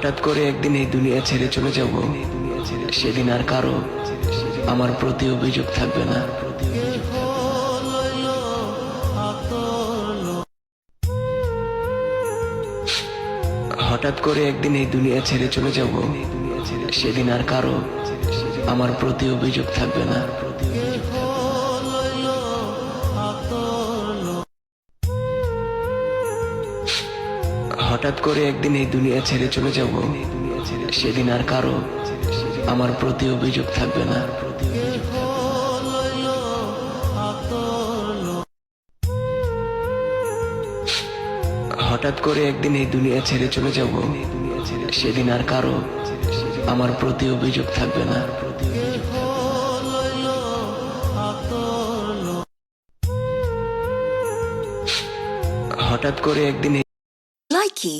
হঠাৎ করে একদিন এই দুনিয়া ছেড়ে চলে যাব, সেদিন আর কারো আমার প্রতি অভিযোগ থাকবে না। হঠাৎ করে একদিন এই দুনিয়া ছেড়ে চলে যাব, সেদিন আর কারো আমার প্রতি অভিযোগ থাকবে না। হঠাৎ করে একদিন এই দুনিয়া ছেড়ে চলে যাব, সেদিন আর কারো আমার প্রতি অভিযোগ থাকবে না। হঠাৎ করে একদিন এই দুনিয়া ছেড়ে চলে যাব, সেদিন আর কারো আমার প্রতি অভিযোগ থাকবে না। হঠাৎ করে একদিন Likey